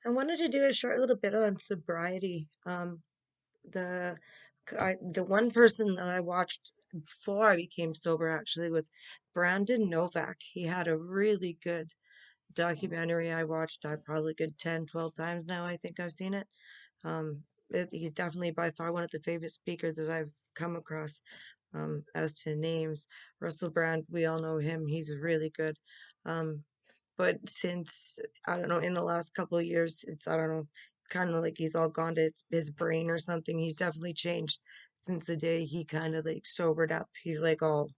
I wanted to do a short little bit on sobriety. The the one person that I watched before I became sober actually was Brandon Novak. He had a really good documentary I watched. I probably good 10, 12 times now. I think I've seen it. He's definitely by far one of the favorite speakers that I've come across. As to names, Russell Brand, we all know him. He's really good. Um, but since I don't know, in the last couple of years, I don't know, it's kind of like he's all gone to his brain or something. He's definitely changed since the day he kind of like sobered up. He's like all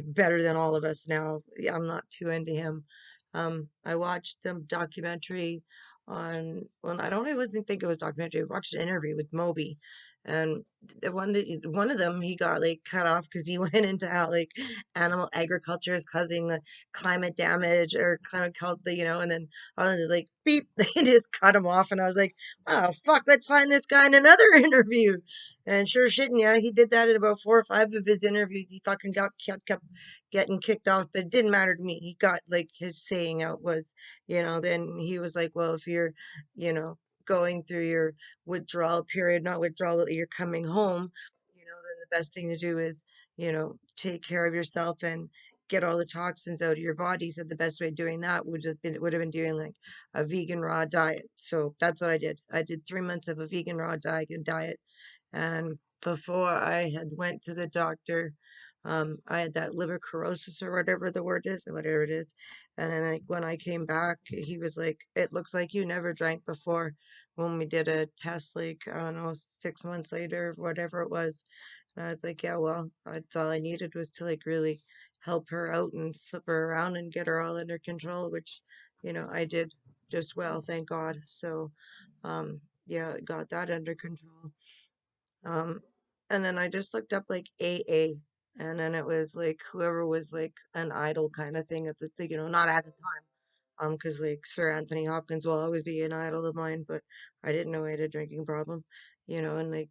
better than all of us now. Yeah, I'm not too into him. I watched a documentary on, well, I don't even think it was documentary. I watched an interview with Moby, and one of them he got like cut off because he went into how like animal agriculture is causing the climate damage or climate and then I was just like beep, they just cut him off, and I was like, oh fuck, let's find this guy in another interview. And sure shit, yeah, he did that in about 4 or 5 of his interviews. He fucking kept getting kicked off, but it didn't matter to me. He got like his saying out was, then he was like, well, if you're, going through your withdrawal period, not withdrawal, you're coming home, then the best thing to do is, take care of yourself and get all the toxins out of your body. So the best way of doing that would have been doing like a vegan raw diet. So that's what I did. I did 3 months of a vegan raw diet, and before I had went to the doctor, I had that liver cirrhosis or whatever the word is, whatever it is. And then like when I came back, he was like, "It looks like you never drank before." When we did a test, like I don't know, 6 months later, whatever it was, and I was like, "Yeah, well, that's all I needed was to like really help her out and flip her around and get her all under control," which, I did just well, thank God. So, yeah, got that under control. Um, and then I just looked up like AA, and then it was like whoever was like an idol kind of thing at not at the time. Because like Sir Anthony Hopkins will always be an idol of mine, but I didn't know he had a drinking problem, and like,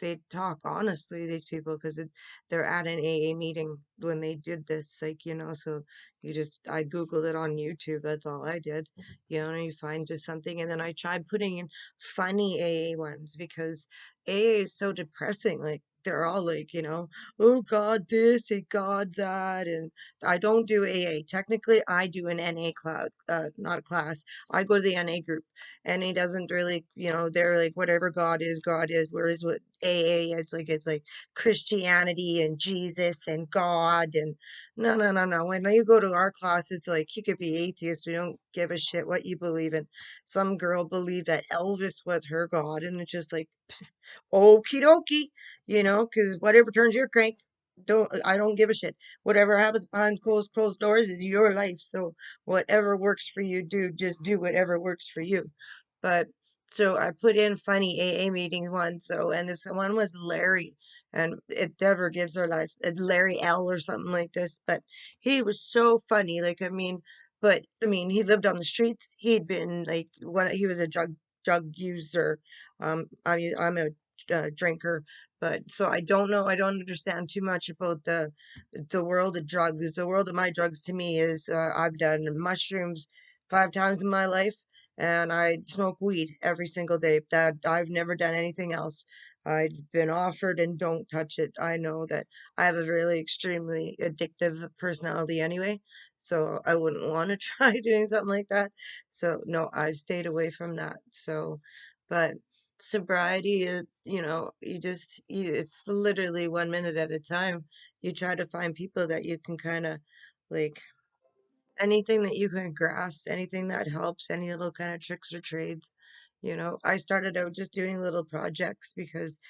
they talk honestly, these people, because they're at an AA meeting when they did this, like, so I Googled it on YouTube, that's all I did, and you find just something, and then I tried putting in funny AA ones because AA is so depressing, like, they're all like, oh God this and God that, and I don't do AA. Technically, I do an NA class, not a class. I go to the NA group. NA doesn't really, they're like whatever God is, God is. Whereas with AA, it's like Christianity and Jesus and God and no, no, no, no. When you go to our class, it's like you could be atheist. We don't give a shit what you believe in. Some girl believed that Elvis was her God, and it's just like okie dokie, because whatever turns your crank, I don't give a shit. Whatever happens behind closed doors is your life. So whatever works for you, just do whatever works for you. But so I put in funny AA meeting once, so and this one was Larry, and it never gives her last Larry L or something like this, but he was so funny. Like I mean, he lived on the streets. He'd been like he was a drug user. I'm a drinker, but so I don't know. I don't understand too much about the world of drugs. The world of my drugs to me is I've done mushrooms 5 times in my life, and I smoke weed every single day. That I've never done anything else. I've been offered and don't touch it. I know that I have a really extremely addictive personality anyway, so I wouldn't want to try doing something like that. So no, I've stayed away from that. So, but sobriety is, it's literally 1 minute at a time. You try to find people that you can kind of like anything that you can grasp, anything that helps, any little kind of tricks or trades. I started out just doing little projects because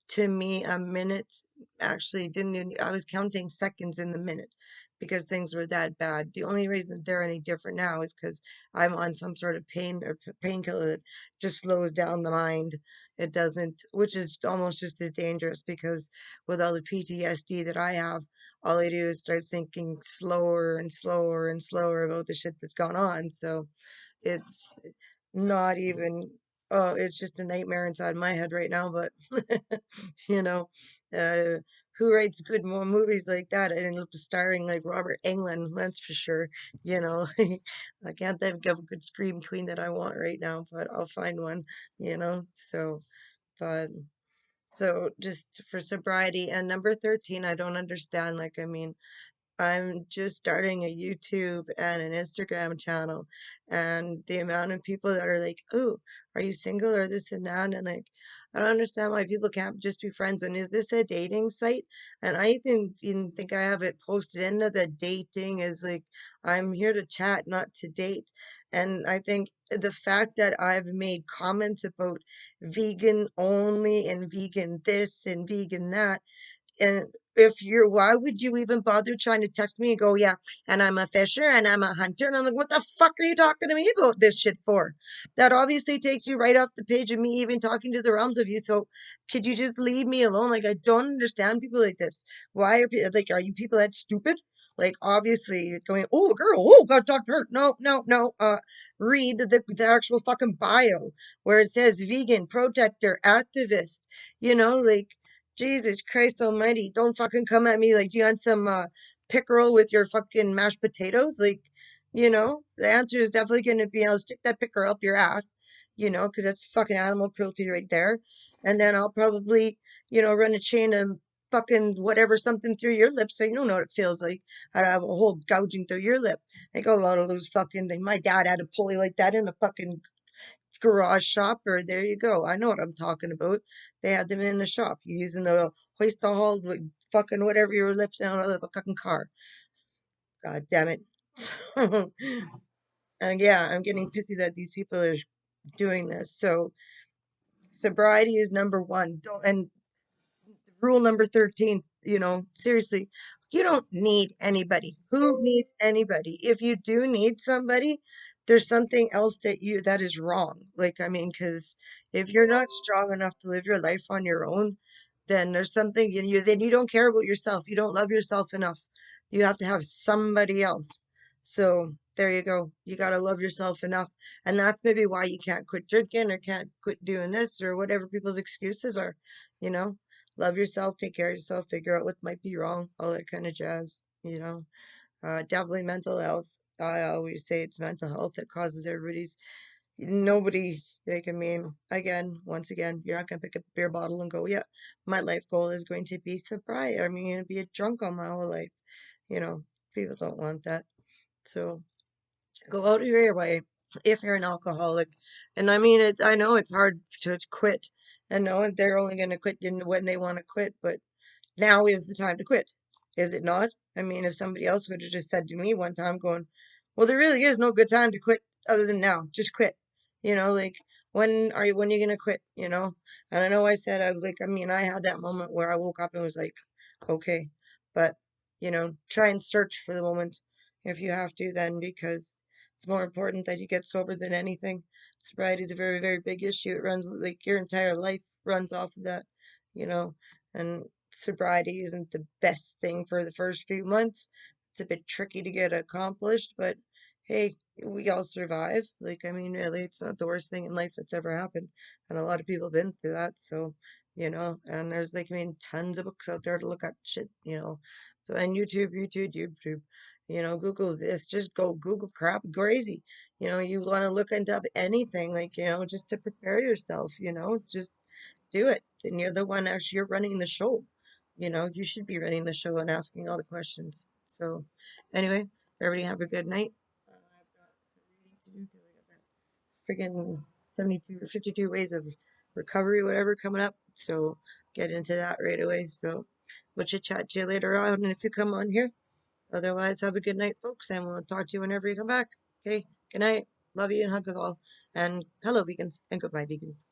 to me, a minute actually didn't even, I was counting seconds in the minute because things were that bad. The only reason they're any different now is because I'm on some sort of painkiller that just slows down the mind. It doesn't, which is almost just as dangerous because with all the PTSD that I have, all I do is start thinking slower and slower and slower about the shit that's gone on. So it's not even, oh, it's just a nightmare inside my head right now, but you know, uh, who writes good movies like that and end up starring like Robert Englund, that's for sure. You know, I can't think of a good scream queen that I want right now, but I'll find one, you know. But so just for sobriety and number 13, I don't understand. Like, I mean, I'm just starting a YouTube and an Instagram channel, and the amount of people that are like, "Oh, are you single or this and that?" And like, I don't understand why people can't just be friends. And is this a dating site? And I even think I have it posted in there that dating is like, I'm here to chat, not to date. And I think the fact that I've made comments about vegan only and vegan this and vegan that, and if you're, why would you even bother trying to text me and go, yeah, and I'm a fisher and I'm a hunter? And I'm like, what the fuck are you talking to me about this shit for? That obviously takes you right off the page of me even talking to the realms of you. So could you just leave me alone? Like, I don't understand people like this. Why are people like, are you people that stupid? Like, obviously going, oh, girl, oh, gotta talk to her. No, no, no. Read the actual fucking bio where it says vegan, protector, activist, like, Jesus Christ Almighty! Don't fucking come at me like you had some pickerel with your fucking mashed potatoes. Like, the answer is definitely going to be I'll stick that pickerel up your ass, because that's fucking animal cruelty right there. And then I'll probably, run a chain of fucking whatever something through your lips so you don't know what it feels like. I'd have a hole gouging through your lip. Like a lot of those fucking. My dad had a pulley like that in a fucking garage shop, or there you go. I know what I'm talking about. They had them in the shop. You using the hoist the haul with fucking whatever you were lifting out of a fucking car. God damn it. And yeah, I'm getting pissy that these people are doing this. So sobriety is number one. Don't, and rule number 13, seriously, you don't need anybody. Who needs anybody? If you do need somebody, there's something else that is wrong. Like, I mean, because if you're not strong enough to live your life on your own, then there's something in you, then you don't care about yourself. You don't love yourself enough. You have to have somebody else. So there you go. You got to love yourself enough. And that's maybe why you can't quit drinking or can't quit doing this or whatever people's excuses are, you know? Love yourself, take care of yourself, figure out what might be wrong, all that kind of jazz. Definitely mental health. I always say it's mental health that causes nobody, like, I mean, again, once again, you're not going to pick up a beer bottle and go, yeah, my life goal is going to be sobriety. I mean, to be a drunk all my whole life. You know, people don't want that. So go out of your way if you're an alcoholic. And I mean, I know it's hard to quit. And no, they're only going to quit when they want to quit, but now is the time to quit, is it not? I mean, if somebody else would have just said to me one time, going, well, there really is no good time to quit other than now. Just quit. Like, when are you gonna quit? And I know I said, I mean, I had that moment where I woke up and was like, okay, but try and search for the moment if you have to, then, because it's more important that you get sober than anything. Sobriety is a very, very big issue. It runs like your entire life runs off of that, you know, and sobriety isn't the best thing for the first few months. It's a bit tricky to get accomplished, but hey, we all survive. Like, I mean, really, it's not the worst thing in life that's ever happened. And a lot of people have been through that. So, and there's like, I mean, tons of books out there to look at shit. So, and YouTube. Google this, just go Google crap crazy. You want to look into anything, like, just to prepare yourself, just do it. And you're the one actually, you're running the show. You should be running the show and asking all the questions. So, anyway, everybody have a good night. I've got some reading to do because I got that friggin' 72 or 52 ways of recovery, whatever, coming up. So, get into that right away. So, we'll chit chat to you later on. And if you come on here, otherwise, have a good night, folks. And we'll talk to you whenever you come back. Okay, good night. Love you and hug us all. And hello, vegans. And goodbye, vegans.